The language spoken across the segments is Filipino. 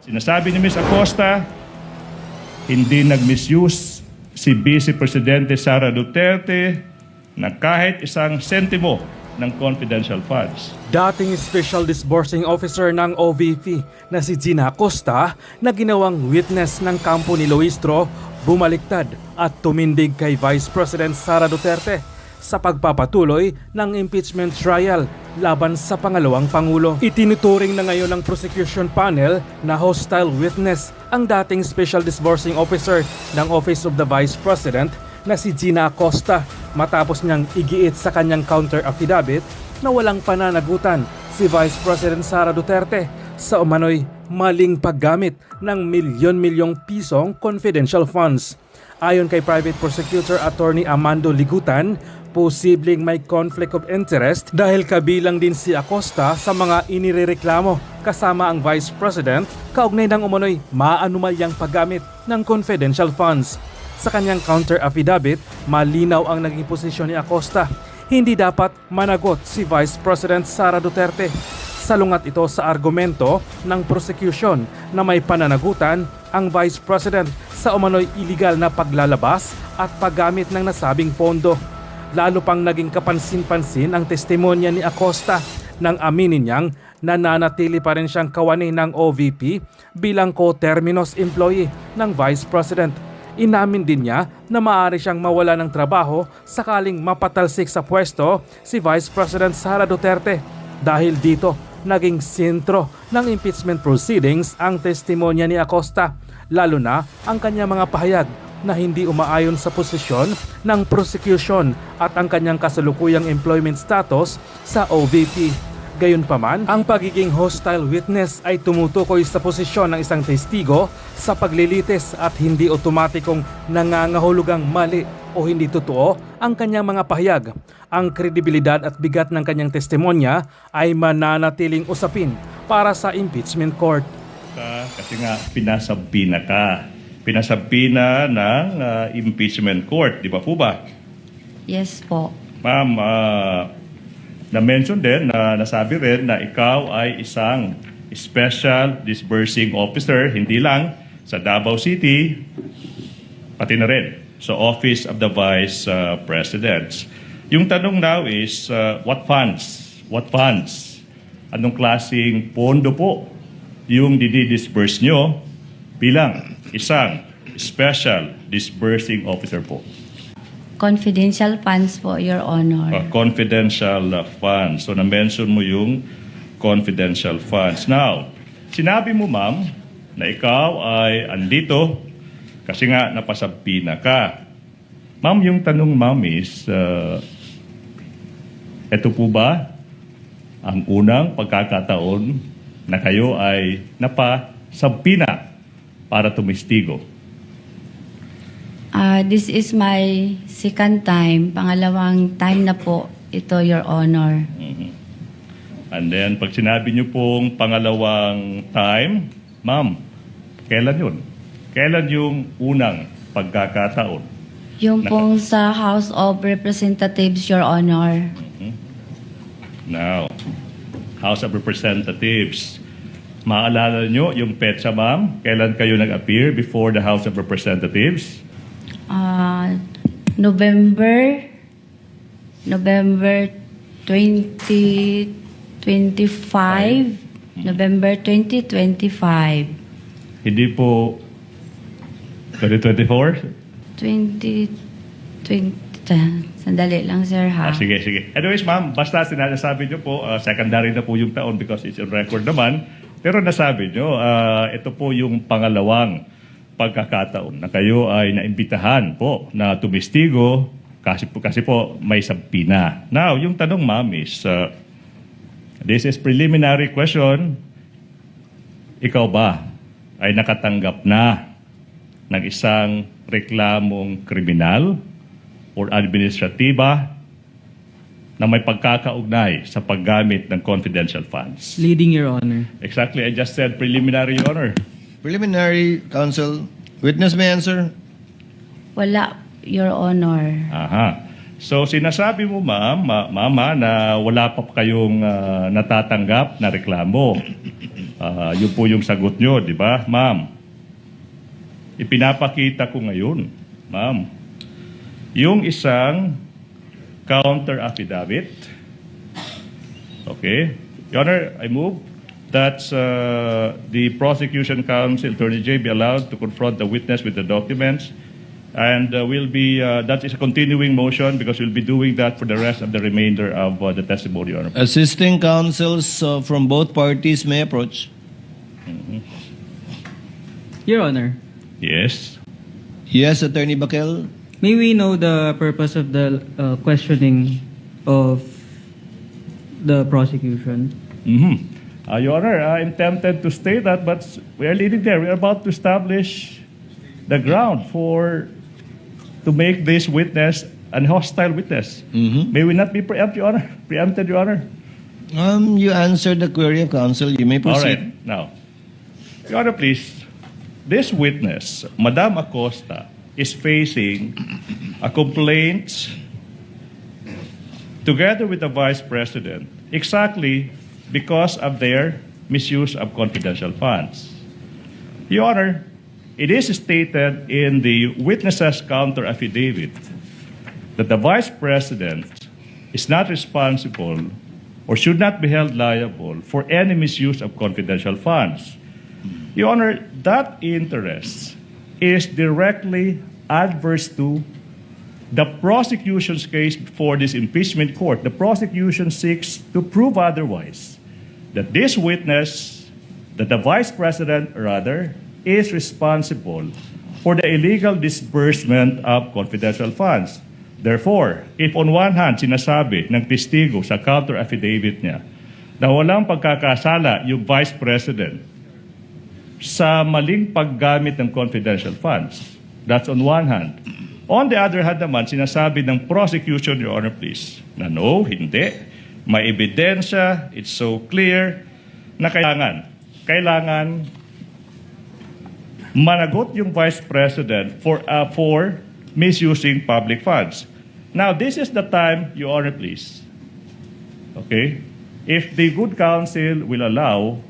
Sinasabi ni Ms. Acosta, hindi nag-misuse si Vice Presidente Sara Duterte na kahit isang sentimo ng confidential funds. Dating Special Disbursing Officer ng OVP na si Gina Acosta na ginawang witness ng kampo ni Luistro bumaliktad at tumindig kay Vice President Sara Duterte sa pagpapatuloy ng impeachment trial laban sa pangalawang Pangulo. Itinuturing na ngayon ng prosecution panel na hostile witness ang dating Special Disbursing Officer ng Office of the Vice President na si Gina Acosta matapos niyang igiit sa kanyang counter affidavit na walang pananagutan si Vice President Sara Duterte sa umano'y maling paggamit ng milyon-milyong pisong confidential funds. Ayon kay Private Prosecutor Attorney Amando Ligutan, posibleng may conflict of interest dahil kabilang din si Acosta sa mga inirereklamo kasama ang Vice President kaugnay ng umano'y maanumalyang paggamit ng confidential funds. Sa kanyang counter affidavit, malinaw ang naging posisyon ni Acosta. Hindi dapat managot si Vice President Sara Duterte. Salungat ito sa argumento ng prosecution na may pananagutan ang Vice President sa umano'y iligal na paglalabas at paggamit ng nasabing pondo. Lalo pang naging kapansin-pansin ang testimonya ni Acosta nang aminin niyang nananatili pa rin siyang kawani ng OVP bilang co-terminus employee ng Vice President. Inamin din niya na maaari siyang mawala ng trabaho sakaling mapatalsik sa pwesto si Vice President Sara Duterte. Dahil dito, naging sentro ng impeachment proceedings ang testimonya ni Acosta, lalo na ang kanyang mga pahayag na hindi umaayon sa posisyon ng prosecution at ang kanyang kasalukuyang employment status sa OVP. Gayunpaman, ang pagiging hostile witness ay tumutukoy sa posisyon ng isang testigo sa paglilitis at hindi otomatikong nangangahulugang mali o hindi totoo ang kanyang mga pahayag. Ang kredibilidad at bigat ng kanyang testimonya ay mananatiling usapin para sa impeachment court. Kasi nga pinasabina ka. Pinasabina ng impeachment court, di ba po ba? Yes po. Ma'am, na-mention din, nasabi rin na ikaw ay isang special disbursing officer, hindi lang sa Davao City, pati na rin sa Office of the Vice President. Yung tanong now is, what funds? What funds? Anong klaseng pondo po yung didi-disburse nyo bilang isang special disbursing officer po? Confidential funds po, Your Honor. Confidential funds. So, na-mention mo yung confidential funds. Now, sinabi mo, ma'am, na ikaw ay andito kasi nga napasabina ka. Ma'am, yung tanong, ma'am, is, ito po ba ang unang pagkakataon na kayo ay napasabina para tumistigo? This is my second time. Pangalawang time na po ito, Your Honor. And then, pag sinabi niyo pong pangalawang time, ma'am, kailan yun? Kailan yung unang pagkakataon? Yung pong sa House of Representatives, Your Honor. Now, House of Representatives. Maalala niyo yung petsa, ma'am? Kailan kayo nag-appear before the House of Representatives? November 2025. November 2025. Hindi po 2024? 2020. Sandali lang, sir, ha? Sige. Anyways, ma'am, basta sinasabi niyo po, secondary na po yung taon because it's on record naman. Pero nasabi niyo, ito po yung pangalawang pagkakataon na kayo ay naimbitahan po na tumistigo kasi po may sabina. Now, yung tanong, ma'am, is this is preliminary question. Ikaw ba ay nakatanggap na ng isang reklamong kriminal or administratiba na may pagkakaugnay sa paggamit ng confidential funds? Leading, Your Honor. Exactly. I just said preliminary, Your Honor. Preliminary, counsel. Witness may answer. Wala, Your Honor. Aha. So sinasabi mo, mama, na wala pa kayong natatanggap na reklamo. Yun po yung sagot nyo, di ba, ma'am? Ipinapakita ko ngayon, ma'am, yung isang counter affidavit. Okay? Your Honor, I move that the prosecution counsel, Attorney J, be allowed to confront the witness with the documents. And that is a continuing motion because we'll be doing that for the rest of the remainder of the testimony, Your Honor. Assisting counsels from both parties may approach. Your Honor, Yes. Yes, Attorney Bakel. may we know the purpose of the questioning of the prosecution? Your Honor, I'm tempted to state that, but we are leading there. We are about to establish the ground to make this witness an hostile witness. May we not be preempted, Your Honor? You answered the query of counsel. You may All proceed. right. Now, Your Honor, please. This witness, Madam Acosta, is facing a complaint together with the Vice President exactly because of their misuse of confidential funds. Your Honor, it is stated in the witness's counter affidavit that the Vice President is not responsible or should not be held liable for any misuse of confidential funds. Your Honor, that interest is directly adverse to the prosecution's case before this impeachment court. The prosecution seeks to prove otherwise, that this witness, that the Vice President rather, is responsible for the illegal disbursement of confidential funds. Therefore, if on one hand, sinasabi ng testigo sa counter affidavit niya na walang pagkakasala yung Vice President sa maling paggamit ng confidential funds, that's on one hand. On the other hand naman, sinasabi ng prosecution, Your Honor, please, na no, hindi. May ebidensya, it's so clear, na kailangan managot yung Vice President for misusing public funds. Now, this is the time, Your Honor, please. Okay? If the good counsel will allow,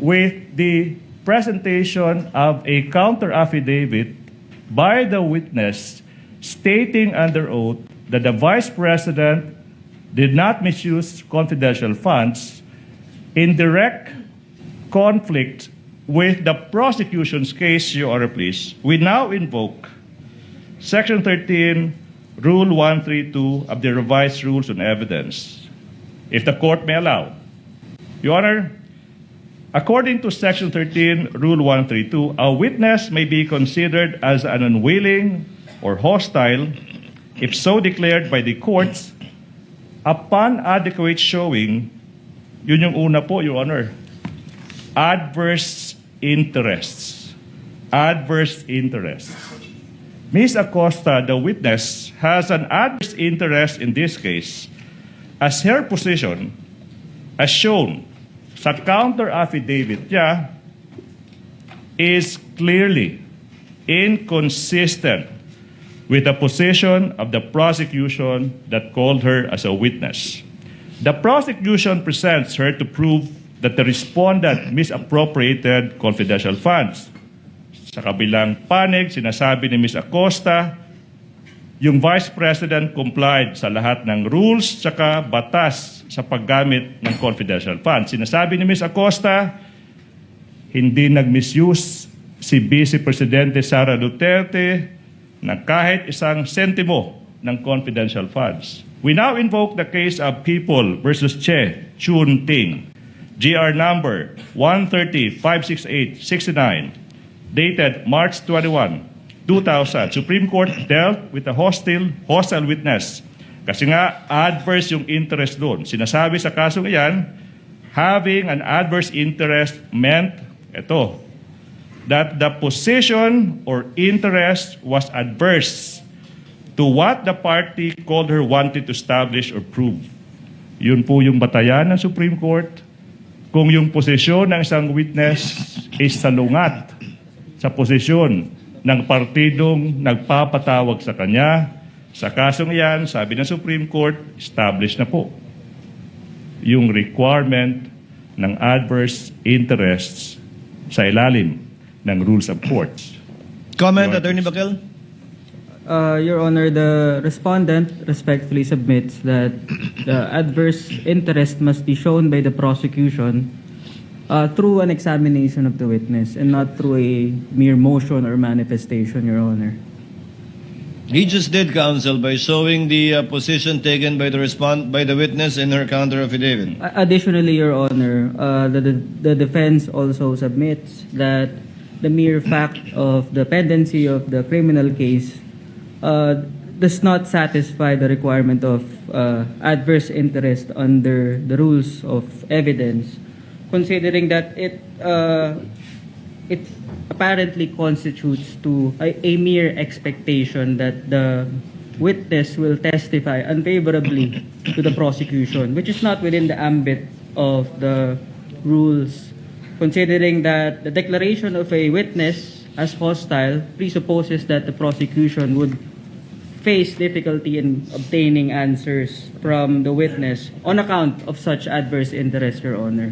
with the presentation of a counter affidavit by the witness stating under oath that the Vice President did not misuse confidential funds in direct conflict with the prosecution's case, Your Honor, please, we now invoke Section 13, Rule 132 of the Revised Rules on Evidence. If the court may allow. Your Honor, according to Section 13, Rule 132, a witness may be considered as an unwilling or hostile if so declared by the courts upon adequate showing, yun yung una po, Your Honor, adverse interests. Adverse interests. Ms. Acosta, the witness, has an adverse interest in this case as her position, as shown sa counter affidavit niya, is clearly inconsistent with the position of the prosecution that called her as a witness. The prosecution presents her to prove that the respondent misappropriated confidential funds. Sa kabilang panig, sinasabi ni Ms. Acosta, yung Vice President complied sa lahat ng rules tsaka batas sa paggamit ng confidential funds. Sinasabi ni Ms. Acosta, hindi nag-misuse si Vice Presidente Sara Duterte na kahit isang sentimo ng confidential funds. We now invoke the case of People versus Che Chun Ting, GR number 130-568-69, dated March 21, 2000. Supreme Court dealt with a hostile witness. Kasi nga, adverse yung interest doon. Sinasabi sa kasong iyan, having an adverse interest meant, that the position or interest was adverse to what the party called her wanted to establish or prove. Yun po yung batayan ng Supreme Court. Kung yung posisyon ng isang witness is salungat sa posisyon ng partidong nagpapatawag sa kanya, Sa kasong yan, sabi ng Supreme Court, established na po yung requirement ng adverse interests sa ilalim ng rules of courts. Comment, Your Attorney Honor. Bakel? Your Honor, the respondent respectfully submits that the adverse interest must be shown by the prosecution through an examination of the witness and not through a mere motion or manifestation, Your Honor. He just did, counsel, by showing the position taken by the witness in her counter affidavit. Additionally, Your Honor, the defense also submits that the mere fact of the pendency of the criminal case does not satisfy the requirement of adverse interest under the rules of evidence, considering that it apparently constitutes to a mere expectation that the witness will testify unfavorably to the prosecution, which is not within the ambit of the rules, considering that the declaration of a witness as hostile presupposes that the prosecution would face difficulty in obtaining answers from the witness on account of such adverse interest, Your Honor.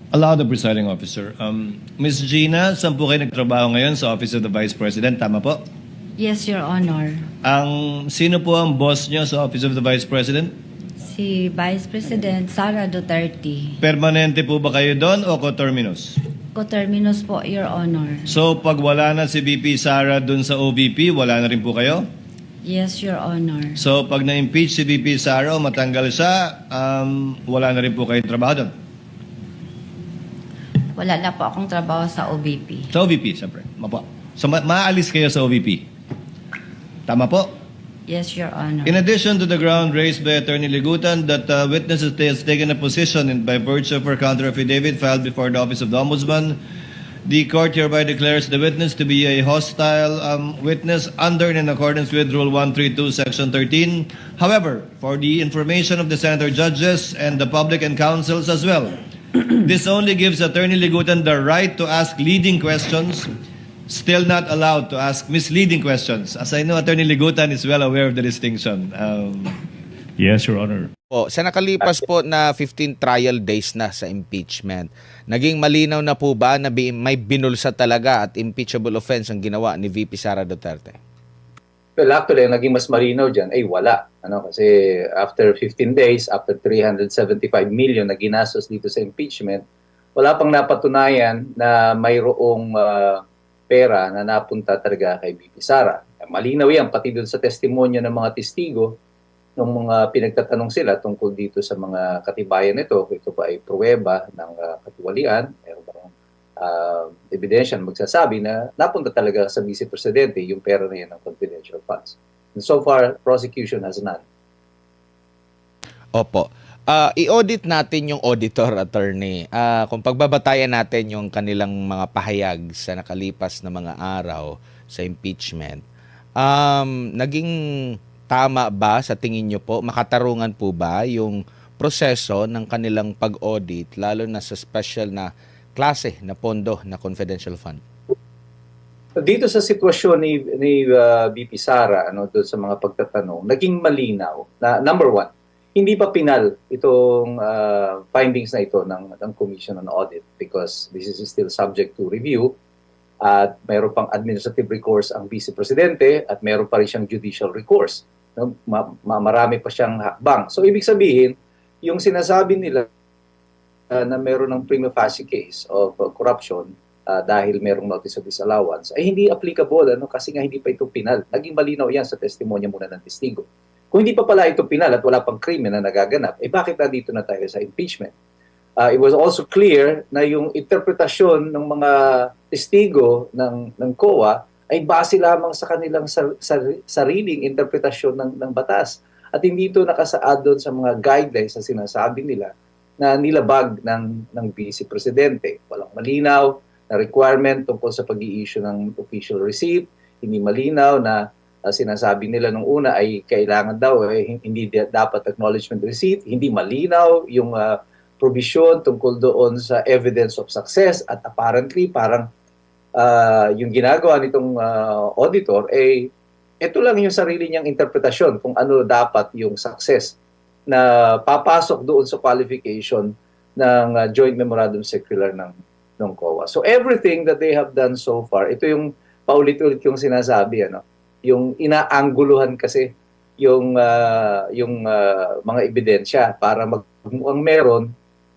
Allow the presiding officer. Ms. Gina, saan po kayo nagtrabaho ngayon sa Office of the Vice President? Tama po? Yes, Your Honor. Sino po ang boss nyo sa Office of the Vice President? Si Vice President Sara Duterte. Permanente po ba kayo doon o coterminous? Coterminous po, Your Honor. So, pag wala na si VP Sara doon sa OVP, wala na rin po kayo? Yes, Your Honor. So, pag na-impeach si VP Sara o matanggal siya, wala na rin po kayong trabaho doon? Wala na po akong trabaho sa OVP. Sa OVP, siyempre. Mapo. So, maalis kayo sa OVP. Tama po? Yes, Your Honor. In addition to the ground raised by Attorney Ligutan that witness has taken a position by virtue of her counter affidavit filed before the Office of the Ombudsman, the court hereby declares the witness to be a hostile witness under and in accordance with Rule 132, Section 13. However, for the information of the senator judges and the public and counsels as well, this only gives Attorney Ligutan the right to ask leading questions, still not allowed to ask misleading questions. As I know, Attorney Ligutan is well aware of the distinction. Yes, Your Honor. Po, sa nakalipas po na 15 trial days na sa impeachment, naging malinaw na po ba na may binulsa talaga at impeachable offense ang ginawa ni VP Sara Duterte? Well, actually, ang naging mas marinaw dyan ay wala. Kasi after 15 days, after 375 million na ginastos dito sa impeachment, wala pang napatunayan na mayroong pera na napunta talaga kay VP Sara. Malinaw yan, pati doon sa testimonya ng mga testigo, nung mga pinagtatanong sila tungkol dito sa mga katibayan nito, kung ito pa ay pruweba ng katiwalian, meron ba ebidensya na magsasabi na napunta talaga sa Vice Presidente yung pera na yan ng confidential funds. And so far, prosecution has none. Opo. I-audit natin yung auditor, attorney. Kung pagbabatayan natin yung kanilang mga pahayag sa nakalipas na mga araw sa impeachment, naging tama ba sa tingin nyo po? Makatarungan po ba yung proseso ng kanilang pag-audit, lalo na sa special na klase na pondo na confidential fund? Dito sa sitwasyon ni VP Sara, doon sa mga pagtatanong, naging malinaw na number one, hindi pa pinal itong findings na ito ng Commission on Audit because this is still subject to review at mayroon pang administrative recourse ang Vice Presidente at mayroon pa rin siyang judicial recourse. Marami pa siyang hakbang. So ibig sabihin, yung sinasabi nila na mayroon ng prima facie case of corruption dahil mayroong notice of disallowance ay hindi applicable kasi nga hindi pa ito pinal. Naging malinaw yan sa testimonya muna ng testigo. Kung hindi pa pala ito pinal at wala pang krimen na nagaganap, bakit na dito na tayo sa impeachment? It was also clear na yung interpretasyon ng mga testigo ng COA ay base lamang sa kanilang sariling interpretasyon ng batas. At hindi ito nakasaad doon sa mga guidelines na sinasabi nila na nilabag ng Vice Presidente. Walang malinaw na requirement tungkol sa pag-i-issue ng official receipt. Hindi malinaw na sinasabi nila nung una ay kailangan daw, hindi dapat acknowledgement receipt. Hindi malinaw yung provision tungkol doon sa evidence of success. At apparently, parang yung ginagawa nitong auditor ay ito lang yung sarili niyang interpretasyon kung ano dapat yung success na papasok doon sa qualification ng Joint Memorandum Circular ng COA. So everything that they have done so far, ito yung paulit-ulit yung sinasabi, ano, yung inaangguluhan kasi yung mga ebidensya para magmukhang meron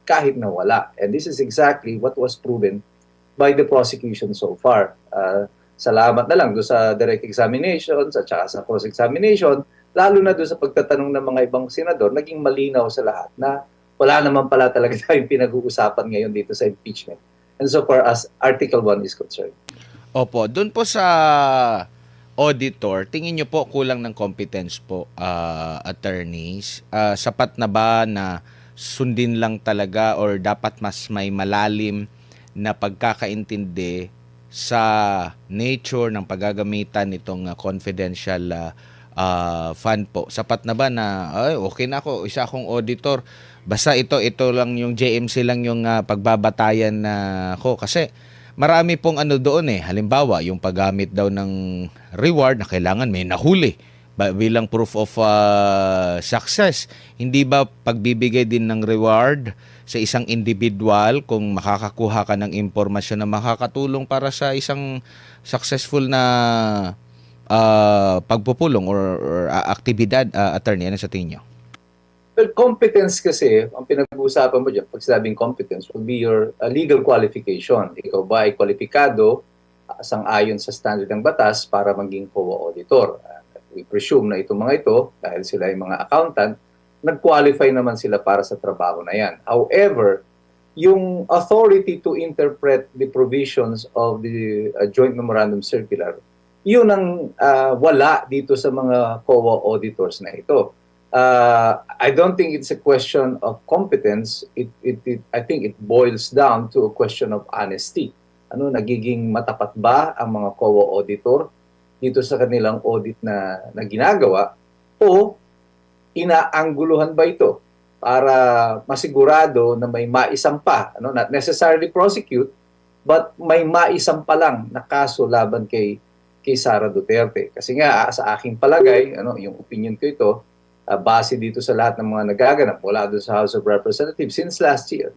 kahit na wala. And this is exactly what was proven by the prosecution so far. Salamat na lang doon sa direct examinations at saka sa cross-examination, lalo na doon sa pagtatanong ng mga ibang senador, naging malinaw sa lahat na wala naman pala talaga tayong pinag-uusapan ngayon dito sa impeachment. And so far as Article 1 is concerned. Opo, doon po sa auditor, tingin nyo po kulang ng competence po, attorneys? Sapat na ba na sundin lang talaga or dapat mas may malalim na pagkakaintindi sa nature ng paggagamitan nitong confidential fund po? Sapat na ba na okay na ako, isa akong auditor, basta ito lang yung JMC lang yung pagbabatayan na ko? Kasi marami pong ano doon halimbawa yung paggamit daw ng reward na kailangan may nahuli bilang proof of success. Hindi ba pagbibigay din ng reward sa isang individual kung makakakuha ka ng impormasyon na makakatulong para sa isang successful na pagpupulong or aktibidad, attorney? Ano sa tingin nyo? Well, competence kasi, ang pinag-uusapan mo dyan, pag sabing competence, will be your legal qualification. Ikaw ba ay kwalipikado sang-ayon sa standard ng batas para maging COA auditor? We presume na itong mga ito, dahil sila ay mga accountant, nag-qualify naman sila para sa trabaho na yan. However, yung authority to interpret the provisions of the Joint Memorandum Circular, yun ang wala dito sa mga COA auditors na ito. I don't think it's a question of competence. I think it boils down to a question of honesty. Ano, nagiging matapat ba ang mga COA auditor dito sa kanilang audit na ginagawa, o inaangguluhan ba ito para masigurado na may maisampa, ano, not necessarily prosecute, but may maisampa lang na kaso laban kay Sara Duterte. Kasi nga sa aking palagay, ano, yung opinion ko ito, base dito sa lahat ng mga nagaganap mula doon sa House of Representatives since last year,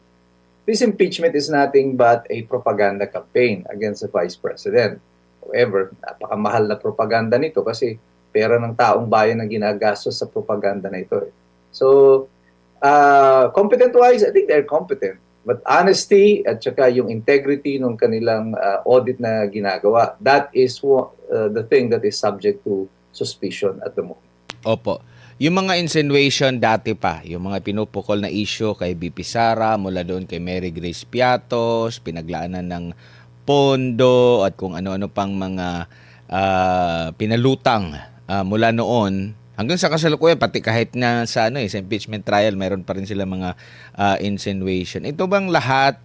this impeachment is nothing but a propaganda campaign against the Vice President. However, napakamahal na propaganda nito kasi pera ng taong bayan ang ginagastos sa propaganda na ito. So, competent-wise, I think they're competent. But honesty at saka yung integrity ng kanilang audit na ginagawa, that is the thing that is subject to suspicion at the moment. Opo. Yung mga insinuation dati pa, yung mga pinupukol na issue kay BP Sara, mula doon kay Mary Grace Piatos, pinaglaanan ng pondo at kung ano-ano pang mga pinalutang mula noon hanggang sa kasalukuyan, pati kahit na sa sa impeachment trial, mayroon pa rin sila mga insinuation. Ito bang lahat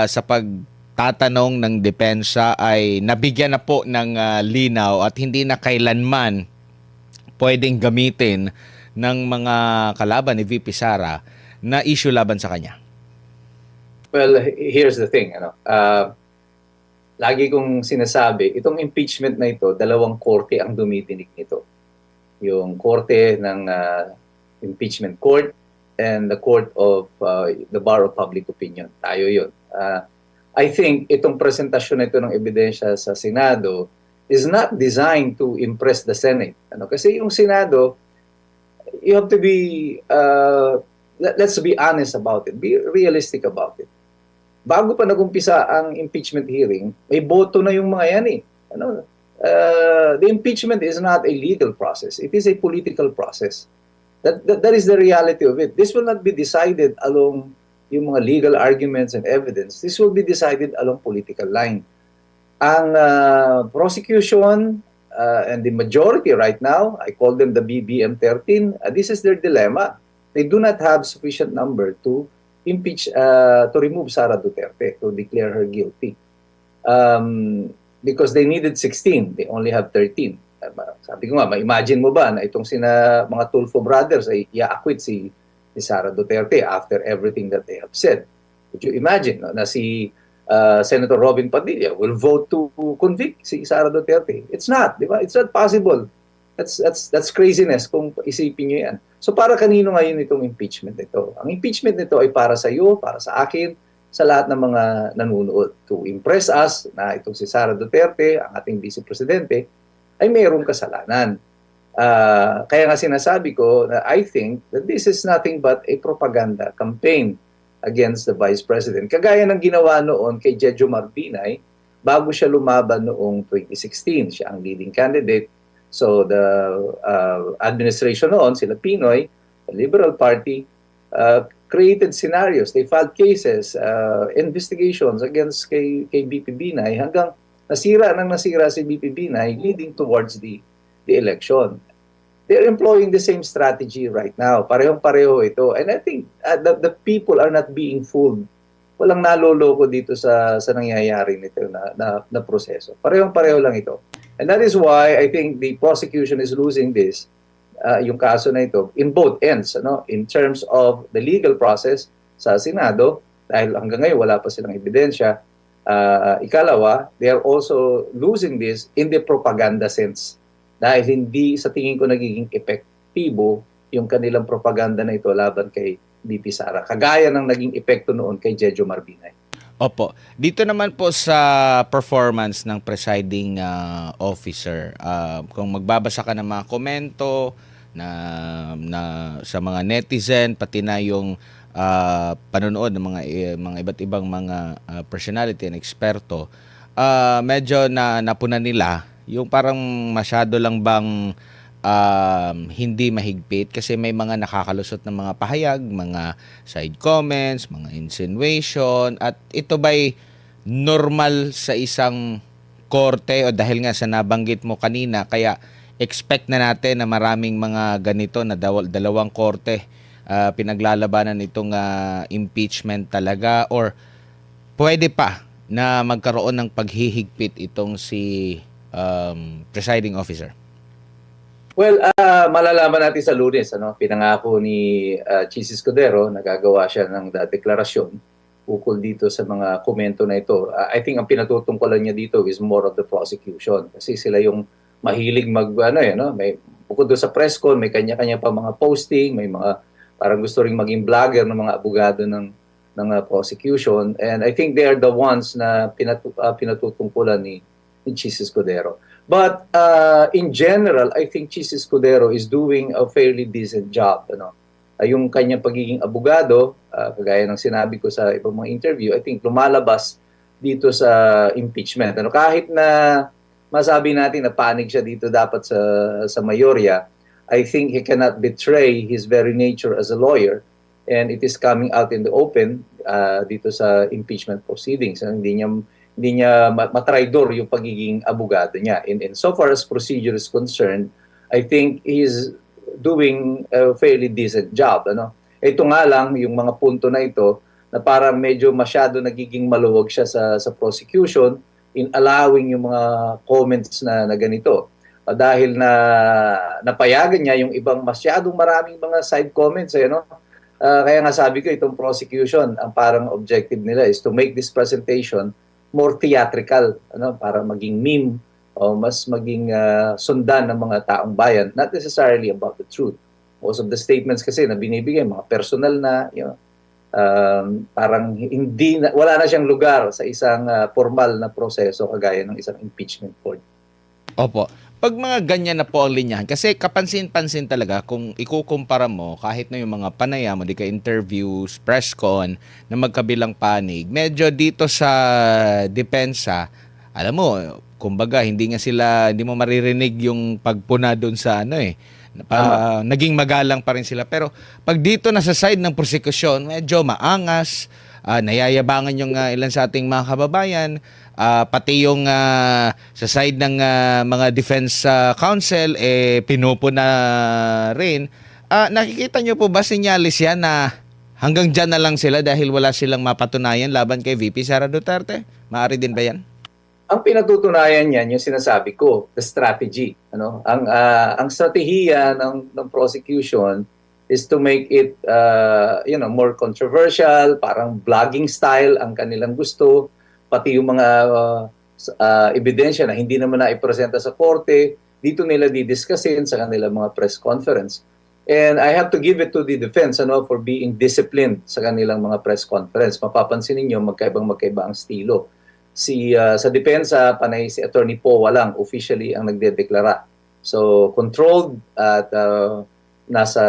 sa pagtatanong ng depensa ay nabigyan na po ng linaw at hindi na kailanman pwedeng gamitin ng mga kalaban ni VP Sara na issue laban sa kanya? Well, here's the thing. Lagi kong sinasabi, itong impeachment na ito, dalawang korte ang dumidinig nito. Yung korte ng impeachment court and the court of the Bar of Public Opinion. Tayo yun. I think itong presentasyon na ito ng ebidensya sa Senado is not designed to impress the Senate. Kasi yung Senado, you have to be, let's be honest about it, be realistic about it. Bago pa nagumpisa ang impeachment hearing, may boto na yung mga yan . The impeachment is not a legal process. It is a political process. That is the reality of it. This will not be decided along yung mga legal arguments and evidence. This will be decided along political line. Ang prosecution and the majority right now, I call them the BBM 13, this is their dilemma. They do not have sufficient number to impeach, to remove Sara Duterte, to declare her guilty. Because they needed 16, they only have 13. Sabi ko nga, ma-imagine mo ba na itong mga Tulfo brothers ay i-acquit si Sara Duterte after everything that they have said? Could you imagine na si Senator Robin Padilla will vote to convict si Sara Duterte. It's not, di ba? It's not possible. That's craziness kung isipin niyo yan. So para kanino ngayon itong impeachment nito? Ang impeachment nito ay para sa iyo, para sa akin, sa lahat ng mga nanonood. To impress us na itong si Sara Duterte, ang ating Vice Presidente, ay mayroong kasalanan. Kaya nga sinasabi ko na I think that this is nothing but a propaganda campaign against the Vice President. Kagaya ng ginawa noon kay Jejo Marbinay bago siya lumaban noong 2016. Siya ang leading candidate. So the administration noon, sila Pinoy, the Liberal Party, created scenarios. They filed cases, investigations against kay BP Binay hanggang nasira si BP Binay leading towards the election. They're employing the same strategy right now. Parehong-pareho ito. And I think the people are not being fooled. Walang naloloko dito sa nangyayari nito na proseso. Parehong-pareho lang ito. And that is why I think the prosecution is losing this, yung kaso na ito, in both ends. In terms of the legal process sa Senado, dahil hanggang ngayon wala pa silang ebidensya. Ikalawa, they are also losing this in the propaganda sense. Dahil hindi sa tingin ko nagiging epektibo yung kanilang propaganda na ito laban kay BP Sara. Kagaya ng naging epekto noon kay Jejo Marbinay. Opo. Dito naman po sa performance ng presiding officer, kung magbabasa ka ng mga komento na sa mga netizen, pati na yung panonood ng mga iba't ibang mga personality and eksperto, medyo napunan nila yung parang masyado lang bang hindi mahigpit kasi may mga nakakalusot na mga pahayag, mga side comments, mga insinuation, at ito ba'y normal sa isang korte o dahil nga sa nabanggit mo kanina, kaya expect na natin na maraming mga ganito na dalawang korte pinaglalabanan itong impeachment talaga, or pwede pa na magkaroon ng paghihigpit itong si presiding officer? Well, malalaman natin sa Lunes. Pinangako ni Chis Escudero, nagagawa siya ng deklarasyon ukol dito sa mga komento na ito. I think ang pinatutungkulan niya dito is more of the prosecution. Kasi sila yung mahilig may, bukod doon sa press con, may kanya-kanya pa mga posting, may mga parang gusto ring maging vlogger ng mga abogado ng prosecution. And I think they are the ones na pinatutungkulan ni Chis Escudero. But in general, I think Chis Escudero is doing a fairly decent job. Yung kanyang pagiging abogado, kagaya ng sinabi ko sa ibang mga interview, I think lumalabas dito sa impeachment. Kahit na masabi natin na panig siya dito dapat sa mayorya, I think he cannot betray his very nature as a lawyer, and it is coming out in the open dito sa impeachment proceedings. Hindi niya matraidor yung pagiging abogado niya. And so far as procedure is concerned, I think he's doing a fairly decent job. Ito nga lang, yung mga punto na ito, na parang medyo masyado nagiging maluwag siya sa prosecution in allowing yung mga comments na ganito. Dahil napayagan niya yung ibang masyadong maraming mga side comments. Kaya nga sabi ko, itong prosecution, ang parang objective nila is to make this presentation more theatrical, para maging meme o mas maging sundan ng mga taong bayan, not necessarily about the truth. Most of the statements kasi na binibigay, mga personal na, parang wala na siyang lugar sa isang formal na proseso kagaya ng isang impeachment court. Opo. Pag mga ganyan na po ang linyahan, kasi kapansin-pansin talaga kung ikukumpara mo kahit na yung mga panaya mo, di ka interviews, press con, na magkabilang panig, medyo dito sa depensa, alam mo, kumbaga, hindi mo maririnig yung pagpuna doon sa naging magalang pa rin sila. Pero pag dito na sa side ng prosecution, medyo maangas, nayayabangan yung ilan sa ating mga kababayan, pati yung sa side ng mga defense counsel, pinupuna rin. Nakikita nyo po ba sinyalis yan na hanggang dyan na lang sila dahil wala silang mapatunayan laban kay VP Sara Duterte? Maaari din ba yan? Ang pinatutunayan niyan, yung sinasabi ko, the strategy. Ang strategiya ng prosecution is to make it more controversial, parang vlogging style ang kanilang gusto, pati yung mga ebidensya na hindi naman naipresenta sa korte, dito nila didiscusin sa kanilang mga press conference. And I have to give it to the defense for being disciplined sa kanilang mga press conference. Mapapansin ninyo, magkaiba ang estilo. Sa depensa, panay si Attorney Poe lang officially ang nagdedeklara. So controlled at nasa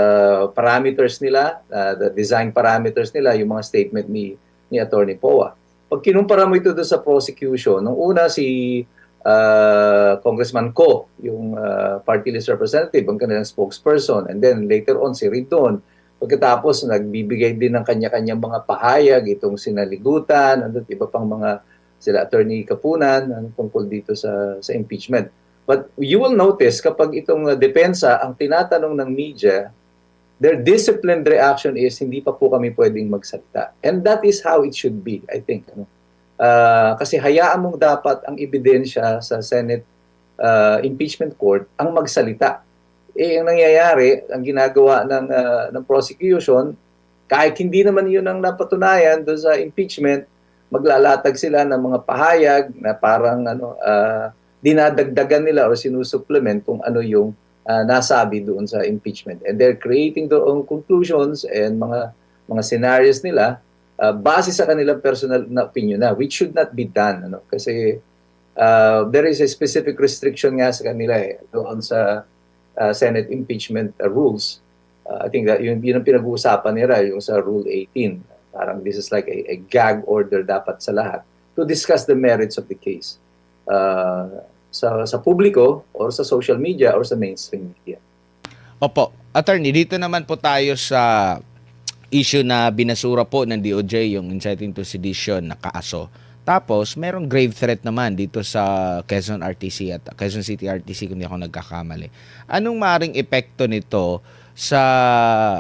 parameters nila, the design parameters nila, yung mga statement ni Attorney Poe. Pag kinumpara mo ito doon sa prosecution, nung una si Congressman Ko, yung party list representative, ang kanilang spokesperson, and then later on si Ridon. Pagkatapos nagbibigay din ng kanya-kanyang mga pahayag, itong sinaligutan, iba pang mga sila Attorney Kapunan tungkol dito sa impeachment. But you will notice kapag itong depensa ang tinatanong ng media, their disciplined reaction is hindi pa po kami pwedeng magsalita. And that is how it should be, I think. Kasi hayaan mong dapat ang ebidensya sa Senate impeachment court ang magsalita. Ang nangyayari, ang ginagawa ng prosecution, kahit hindi naman yun ang napatunayan doon sa impeachment, maglalatag sila ng mga pahayag na parang dinadagdagan nila o sinusupplement kung ano yung nasabi doon sa impeachment. And they're creating their own conclusions and mga scenarios nila base sa kanilang personal na opinion which should not be done. Kasi there is a specific restriction nga sa kanila doon sa Senate impeachment rules. I think that yun ang pinag-uusapan nila, yung sa Rule 18. Parang this is like a gag order dapat sa lahat to discuss the merits of the case sa publiko or sa social media or sa mainstream media. Opo. Attorney, dito naman po tayo sa issue na binasura po ng DOJ, yung inciting to sedition na kaso. Tapos, merong grave threat naman dito sa Quezon RTC at Quezon City RTC kung di ako nagkakamali. Anong maring epekto nito sa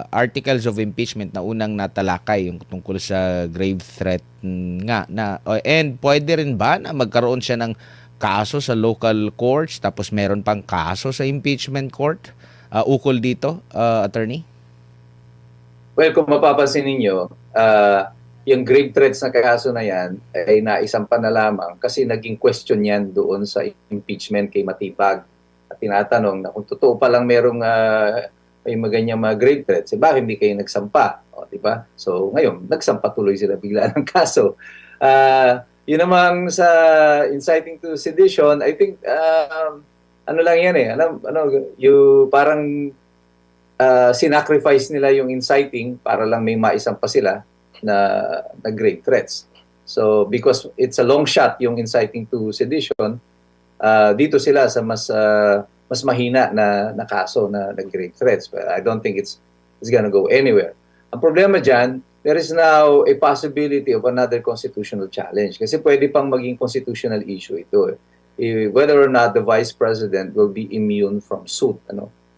articles of impeachment na unang natalakay yung tungkol sa grave threat nga and pwede rin ba na magkaroon siya ng kaso sa local courts tapos meron pang kaso sa impeachment court ukol dito, attorney? Well, kung mapapansin ninyo, yung grave threats na kaso na yan ay naisampa na lamang kasi naging question yan doon sa impeachment kay Matibag. At tinatanong na kung totoo palang merong may maganyang mga grave threats, bakit hindi kayo nagsampa? Diba? So ngayon, nagsampa tuloy sila bigla ng kaso. Yun namang sa inciting to sedition, I think, ano lang yan yung parang sinacrifice nila yung inciting para lang may maisampa sila na grave threats. So because it's a long shot yung inciting to sedition, dito sila sa mas mahina na kaso na grave threats. But I don't think it's gonna go anywhere. Ang problema dyan, there is now a possibility of another constitutional challenge kasi pwede pang maging constitutional issue ito. Whether or not the Vice President will be immune from suit,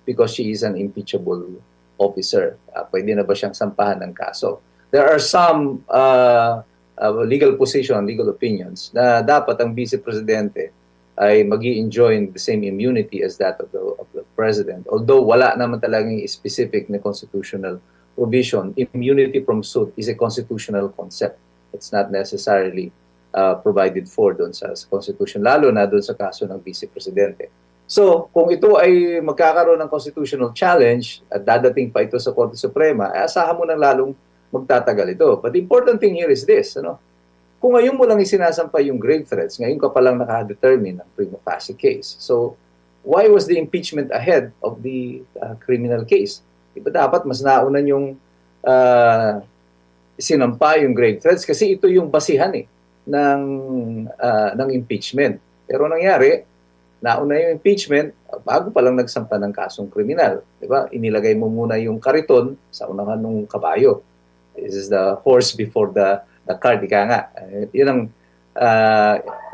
because she is an impeachable officer. Pwede na ba siyang sampahan ng kaso? There are some legal opinions na dapat ang Vice Presidente ay mag-i-enjoy the same immunity as that of the President. Although wala naman talagang specific na constitutional provision, immunity from suit is a constitutional concept. It's not necessarily provided for doon sa Constitution, lalo na doon sa kaso ng Vice Presidente. So, kung ito ay magkakaroon ng constitutional challenge at dadating pa ito sa Korte Suprema, asahan mo nang lalong magtatagal ito. But the important thing here is this, kung ngayon mo lang isinasampa yung grave threats, ngayon ka pa lang nakadetermine ng prima facie case. So, why was the impeachment ahead of the criminal case? Diba dapat mas naunan yung sinampa yung grave threats kasi ito yung basihan ng impeachment. Pero nangyari, nauna yung impeachment bago pa lang nagsampa ng kasong kriminal. Diba? Inilagay mo muna yung kariton sa unahan ng kabayo. This is the horse before the cart. Ika nga. Yun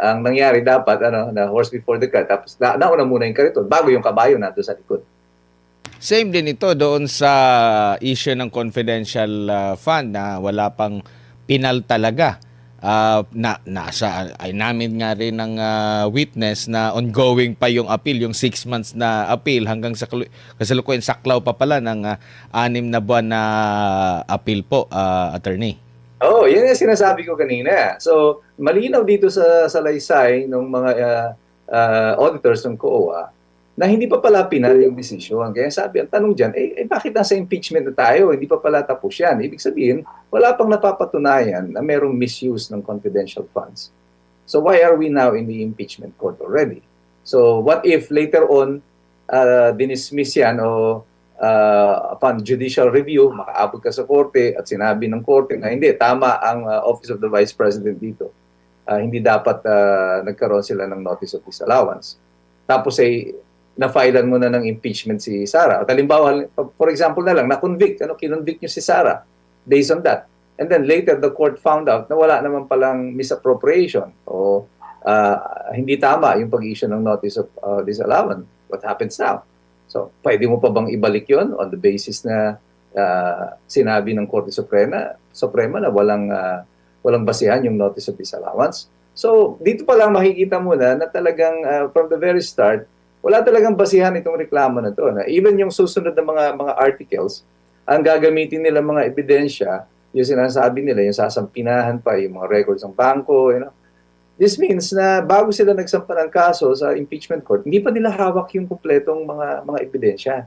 ang nangyari dapat, the horse before the cart. Tapos nauna muna yung kariton bago yung kabayo nato sa likod. Same din ito doon sa issue ng confidential fund na wala pang pinal talaga. Ay namin nga rin ng witness na ongoing pa yung appeal, yung 6 months na appeal hanggang sa kasalukuyan saklaw pa pala ng 6 na buwan na appeal po, attorney. Oo, yan yung sinasabi ko kanina. So, malinaw dito sa salaysay ng mga auditors ng COA na hindi pa pala pinal yung desisyon. Kaya sabi, ang tanong dyan, bakit nasa impeachment na tayo? Hindi pa pala tapos yan. Ibig sabihin, wala pang napapatunayan na merong misuse ng confidential funds. So why are we now in the impeachment court already? So what if later on, dinismiss yan o upon judicial review, makaabot ka sa korte at sinabi ng korte na hindi, tama ang Office of the Vice President dito. Hindi dapat nagkaroon sila ng notice of disallowance. Tapos na-filean mo na ng impeachment si Sara. At halimbawa, for example na lang, na-convict, kinonvict nyo si Sara based on that. And then later, the court found out na wala naman palang misappropriation o hindi tama yung pag-issue ng notice of disallowance. What happens now? So, pwede mo pa bang ibalik yon on the basis na sinabi ng Korte Suprema na walang basihan yung notice of disallowance? So, dito pa lang makikita mo na talagang from the very start, wala talagang basihan itong reklamo na to. Na even yung susunod na mga articles, ang gagamitin nila mga ebidensya, yung sinasabi nila, yung sasampinahan pa, yung mga records ng bangko, This means na bago sila nagsampa ng kaso sa impeachment court, hindi pa nila hawak yung kumpletong mga ebidensya.